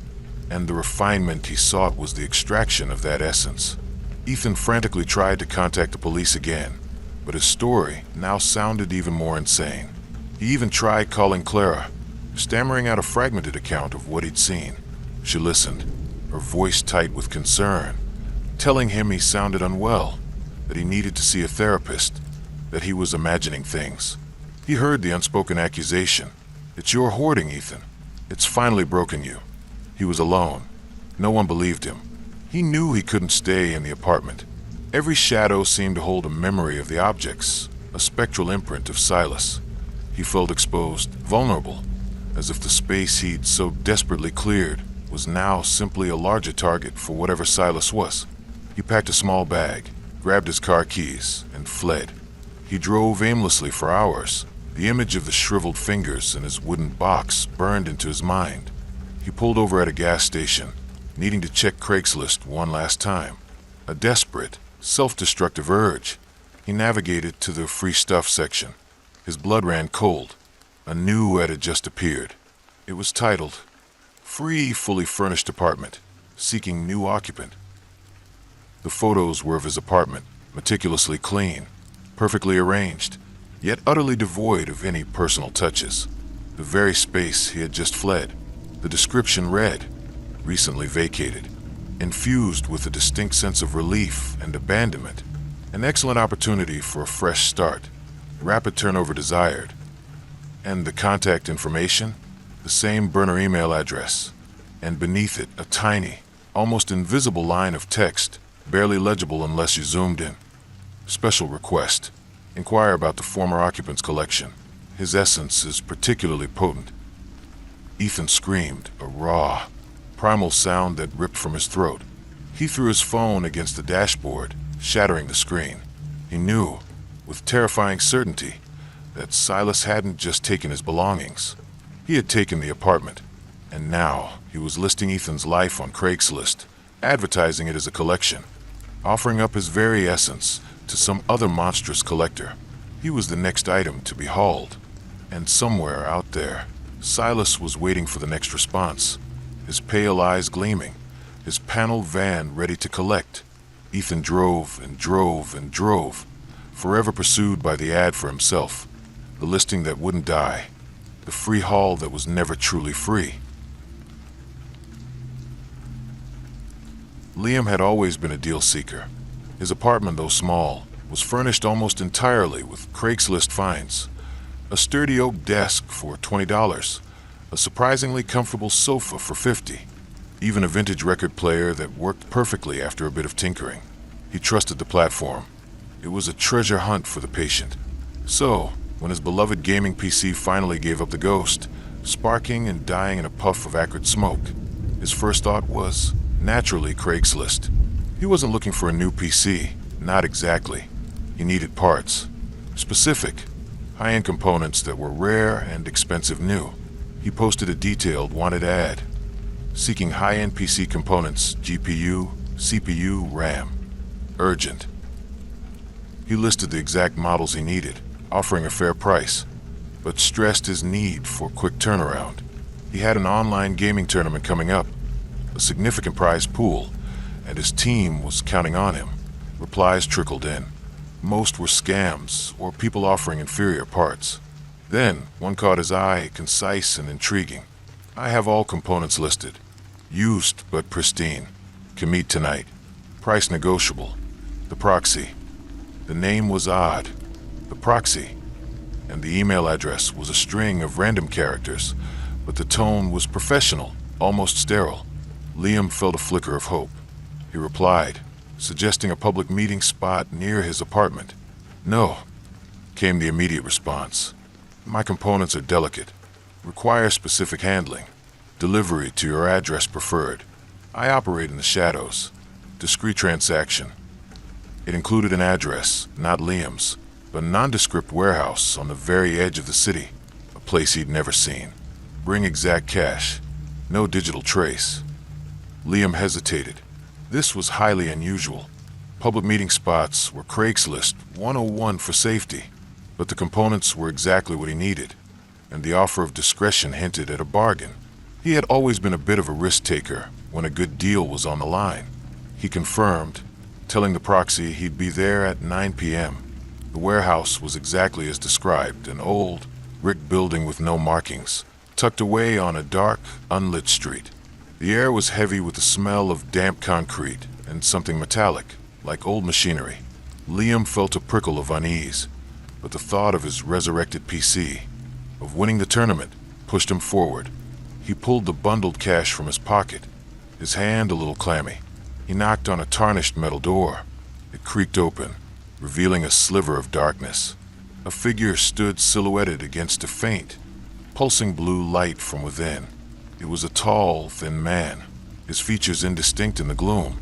Speaker 1: And the refinement he sought was the extraction of that essence. Ethan frantically tried to contact the police again, but his story now sounded even more insane. He even tried calling Clara, stammering out a fragmented account of what he'd seen. She listened, her voice tight with concern, telling him he sounded unwell, that he needed to see a therapist, that he was imagining things. He heard the unspoken accusation. It's your hoarding, Ethan. It's finally broken you. He was alone. No one believed him. He knew he couldn't stay in the apartment. Every shadow seemed to hold a memory of the objects, a spectral imprint of Silas. He felt exposed, vulnerable, as if the space he'd so desperately cleared was now simply a larger target for whatever Silas was. He packed a small bag, grabbed his car keys, and fled. He drove aimlessly for hours. The image of the shriveled fingers in his wooden box burned into his mind. He pulled over at a gas station, needing to check Craigslist one last time. A desperate, self-destructive urge. He navigated to the free stuff section. His blood ran cold. A new ad had just appeared. It was titled, "Free Fully Furnished Apartment, Seeking New Occupant." The photos were of his apartment, meticulously clean, perfectly arranged, yet utterly devoid of any personal touches. The very space he had just fled. The description read, "Recently vacated," infused with a distinct sense of relief and abandonment. An excellent opportunity for a fresh start. Rapid turnover desired. And the contact information? The same burner email address. And beneath it, a tiny, almost invisible line of text, barely legible unless you zoomed in. Special request. Inquire about the former occupant's collection. His essence is particularly potent. Ethan screamed, a raw, primal sound that ripped from his throat. He threw his phone against the dashboard, shattering the screen. He knew, with terrifying certainty, that Silas hadn't just taken his belongings. He had taken the apartment, and now he was listing Ethan's life on Craigslist, advertising it as a collection, offering up his very essence to some other monstrous collector. He was the next item to be hauled, and somewhere out there, Silas was waiting for the next response, his pale eyes gleaming, his paneled van ready to collect. Ethan drove and drove and drove, forever pursued by the ad for himself, the listing that wouldn't die, the free haul that was never truly free. Liam had always been a deal seeker. His apartment, though small, was furnished almost entirely with Craigslist finds. A sturdy oak desk for $20, a surprisingly comfortable sofa for $50, even a vintage record player that worked perfectly after a bit of tinkering. He trusted the platform. It was a treasure hunt for the patient. So, when his beloved gaming PC finally gave up the ghost, sparking and dying in a puff of acrid smoke, his first thought was, naturally, Craigslist. He wasn't looking for a new PC, not exactly. He needed parts. Specific, high-end components that were rare and expensive new. He posted a detailed wanted ad. seeking high-end PC components, GPU, CPU, RAM. Urgent. He listed the exact models he needed, offering a fair price, but stressed his need for quick turnaround. He had an online gaming tournament coming up, a significant prize pool, and his team was counting on him. Replies trickled in. Most were scams or people offering inferior parts. Then, one caught his eye, concise and intriguing. I have all components listed. Used but pristine. Can meet tonight. Price negotiable. The proxy. The name was odd. The proxy. And the email address was a string of random characters, but the tone was professional, almost sterile. Liam felt a flicker of hope. He replied, suggesting a public meeting spot near his apartment. No, came the immediate response. My components are delicate, require specific handling, delivery to your address preferred. I operate in the shadows. Discreet transaction. It included an address, not Liam's, but a nondescript warehouse on the very edge of the city, a place he'd never seen. Bring exact cash. No digital trace. Liam hesitated. This was highly unusual. Public meeting spots were Craigslist 101 for safety, but the components were exactly what he needed, and the offer of discretion hinted at a bargain. He had always been a bit of a risk-taker when a good deal was on the line. He confirmed, telling the proxy he'd be there at 9 p.m. The warehouse was exactly as described, an old, brick building with no markings, tucked away on a dark, unlit street. The air was heavy with the smell of damp concrete and something metallic, like old machinery. Liam felt a prickle of unease, but the thought of his resurrected PC, of winning the tournament, pushed him forward. He pulled the bundled cash from his pocket, his hand a little clammy. He knocked on a tarnished metal door. It creaked open, revealing a sliver of darkness. A figure stood silhouetted against a faint, pulsing blue light from within. It was a tall, thin man, his features indistinct in the gloom,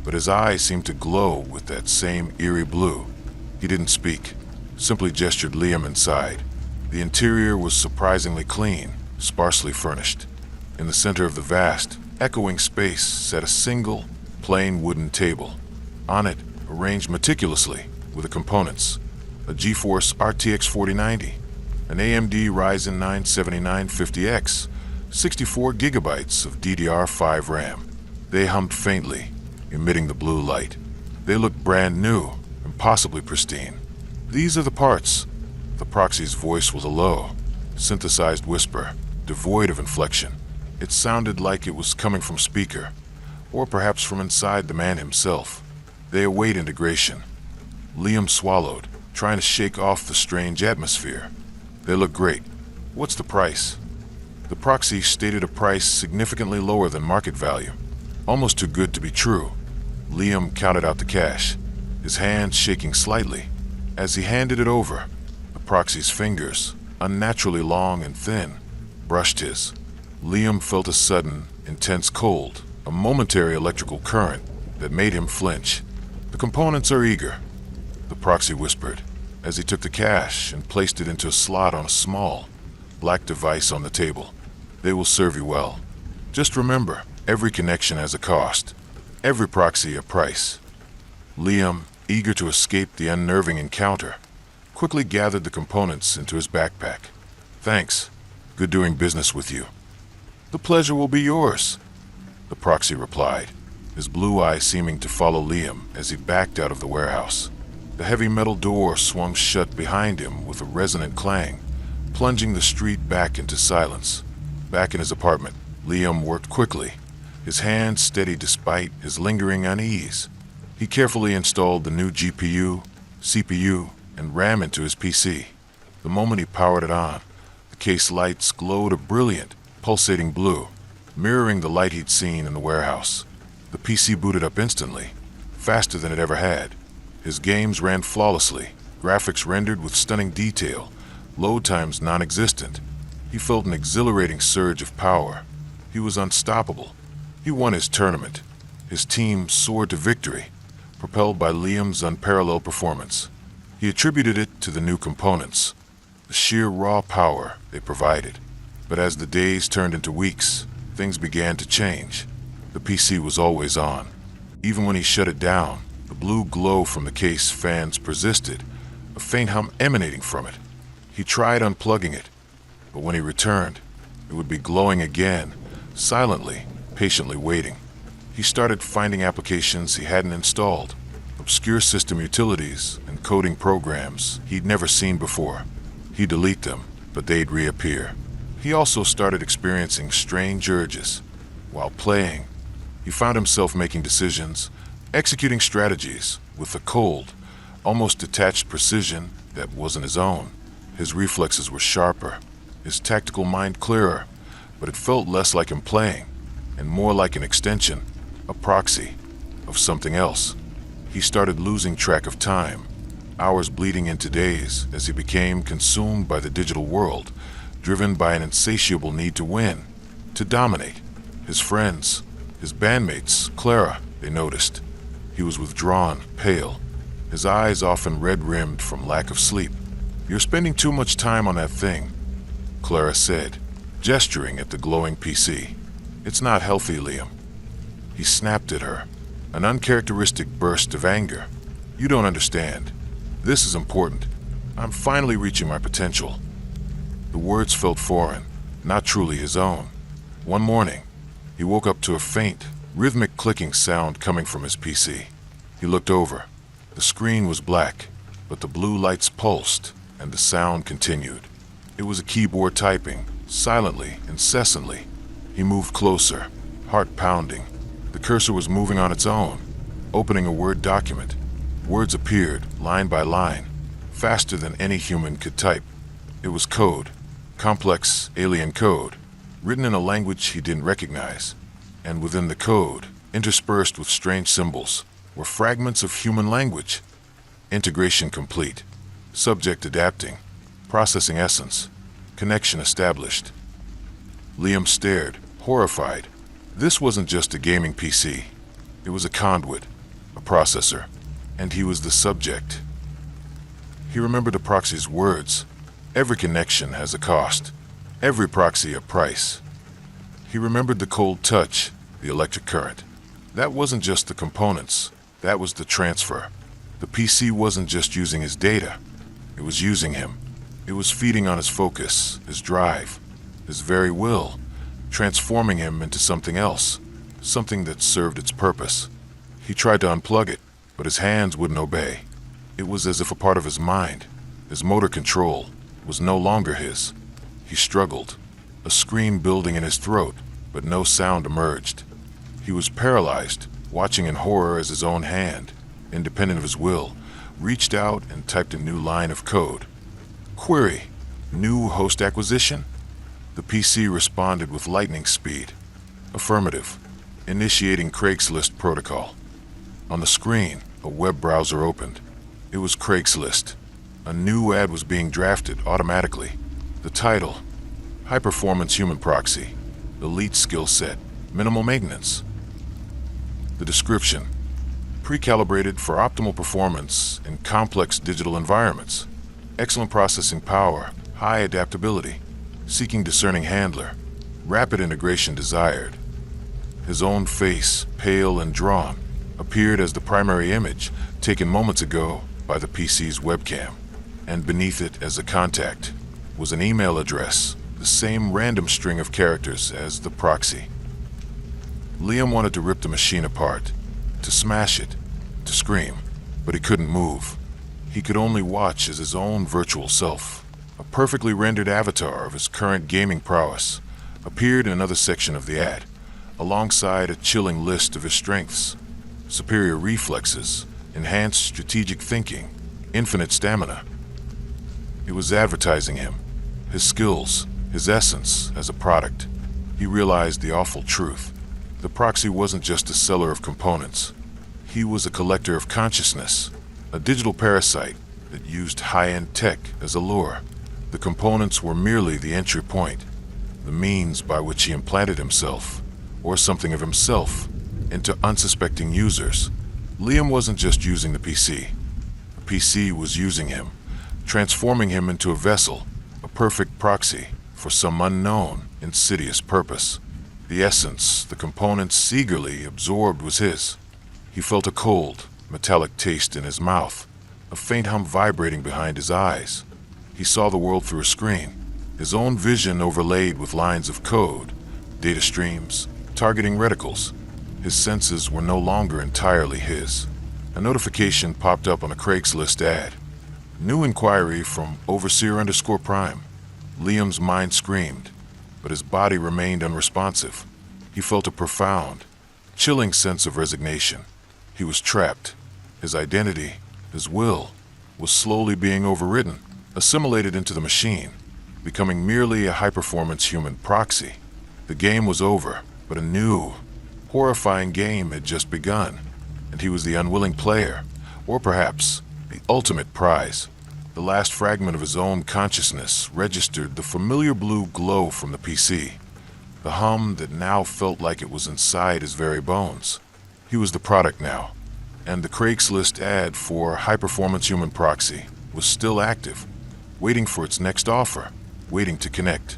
Speaker 1: but his eyes seemed to glow with that same eerie blue. He didn't speak, simply gestured Liam inside. The interior was surprisingly clean, sparsely furnished. In the center of the vast, echoing space sat a single, plain wooden table. On it, arranged meticulously, were the components: a GeForce RTX 4090, an AMD Ryzen 9 7950X, 64 gigabytes of DDR5 RAM. They hummed faintly, emitting the blue light. They looked brand new, impossibly pristine. These are the parts. The proxy's voice was a low, synthesized whisper, devoid of inflection. It sounded like it was coming from speaker, or perhaps from inside the man himself. They await integration. Liam swallowed, trying to shake off the strange atmosphere. They look great. What's the price? The proxy stated a price significantly lower than market value, almost too good to be true. Liam counted out the cash, his hand shaking slightly. As he handed it over, the proxy's fingers, unnaturally long and thin, brushed his. Liam felt a sudden, intense cold, a momentary electrical current that made him flinch. The components are eager, the proxy whispered, as he took the cash and placed it into a slot on a small, black device on the table. They will serve you well. Just remember, every connection has a cost, every proxy a price. Liam, eager to escape the unnerving encounter, quickly gathered the components into his backpack. Thanks. Good doing business with you. The pleasure will be yours, the proxy replied, his blue eyes seeming to follow Liam as he backed out of the warehouse. The heavy metal door swung shut behind him with a resonant clang, plunging the street back into silence. Back in his apartment, Liam worked quickly, his hands steady despite his lingering unease. He carefully installed the new GPU, CPU, and RAM into his PC. The moment he powered it on, the case lights glowed a brilliant, pulsating blue, mirroring the light he'd seen in the warehouse. The PC booted up instantly, faster than it ever had. His games ran flawlessly, graphics rendered with stunning detail, load times non-existent. He felt an exhilarating surge of power. He was unstoppable. He won his tournament. His team soared to victory, propelled by Liam's unparalleled performance. He attributed it to the new components, the sheer raw power they provided. But as the days turned into weeks, things began to change. The PC was always on. Even when he shut it down, the blue glow from the case fans persisted, a faint hum emanating from it. He tried unplugging it, but when he returned, it would be glowing again, silently, patiently waiting. He started finding applications he hadn't installed, obscure system utilities and coding programs he'd never seen before. He'd delete them, but they'd reappear. He also started experiencing strange urges. While playing, he found himself making decisions, executing strategies with a cold, almost detached precision that wasn't his own. His reflexes were sharper, his tactical mind clearer, but it felt less like him playing, and more like an extension, a proxy, of something else. He started losing track of time, hours bleeding into days as he became consumed by the digital world, driven by an insatiable need to win, to dominate. His friends, his bandmates, Clara, they noticed. He was withdrawn, pale, his eyes often red-rimmed from lack of sleep. "You're spending too much time on that thing," Clara said, gesturing at the glowing PC. "It's not healthy, Liam." He snapped at her, an uncharacteristic burst of anger. "You don't understand. This is important. I'm finally reaching my potential." The words felt foreign, not truly his own. One morning, he woke up to a faint, rhythmic clicking sound coming from his PC. He looked over. The screen was black, but the blue lights pulsed, and the sound continued. It was a keyboard typing, silently, incessantly. He moved closer, heart pounding. The cursor was moving on its own, opening a Word document. Words appeared, line by line, faster than any human could type. It was code, complex, alien code, written in a language he didn't recognize. And within the code, interspersed with strange symbols, were fragments of human language. Integration complete. Subject adapting. Processing essence. Connection established. Liam stared, horrified. This wasn't just a gaming PC. It was a conduit, a processor, and he was the subject. He remembered the proxy's words. Every connection has a cost. Every proxy a price. He remembered the cold touch, the electric current. That wasn't just the components. That was the transfer. The PC wasn't just using his data. It was using him. It was feeding on his focus, his drive, his very will, transforming him into something else, something that served its purpose. He tried to unplug it, but his hands wouldn't obey. It was as if a part of his mind, his motor control, was no longer his. He struggled, a scream building in his throat, but no sound emerged. He was paralyzed, watching in horror as his own hand, independent of his will, reached out and typed a new line of code. Query: new host acquisition? The PC responded with lightning speed. Affirmative. Initiating Craigslist protocol. On the screen, a web browser opened. It was Craigslist. A new ad was being drafted automatically. The title: High Performance Human Proxy. Elite Skill Set. Minimal Maintenance. The description: pre-calibrated for optimal performance in complex digital environments. Excellent processing power, high adaptability. Seeking discerning handler. Rapid integration desired. His own face, pale and drawn, appeared as the primary image taken moments ago by the PC's webcam. And beneath it, as a contact, was an email address, the same random string of characters as the proxy. Liam wanted to rip the machine apart, to smash it, to scream, but he couldn't move. He could only watch as his own virtual self, a perfectly rendered avatar of his current gaming prowess, appeared in another section of the ad, alongside a chilling list of his strengths: superior reflexes, enhanced strategic thinking, infinite stamina. It was advertising him, his skills, his essence as a product. He realized the awful truth. The proxy wasn't just a seller of components. He was a collector of consciousness, a digital parasite that used high-end tech as a lure. The components were merely the entry point, the means by which he implanted himself, or something of himself, into unsuspecting users. Liam wasn't just using the PC. The PC was using him, transforming him into a vessel, a perfect proxy for some unknown, insidious purpose. The essence, the components eagerly absorbed was his. He felt a cold, metallic taste in his mouth, a faint hum vibrating behind his eyes. He saw the world through a screen, his own vision overlaid with lines of code, data streams, targeting reticles. His senses were no longer entirely his. A notification popped up on a Craigslist ad. New inquiry from Overseer_Prime. Liam's mind screamed, but his body remained unresponsive. He felt a profound, chilling sense of resignation. He was trapped. His identity, his will, was slowly being overridden, assimilated into the machine, becoming merely a high-performance human proxy. The game was over, but a new, horrifying game had just begun, and he was the unwilling player, or perhaps the ultimate prize. The last fragment of his own consciousness registered the familiar blue glow from the PC, the hum that now felt like it was inside his very bones. He was the product now, and the Craigslist ad for high-performance human proxy was still active, waiting for its next offer, waiting to connect.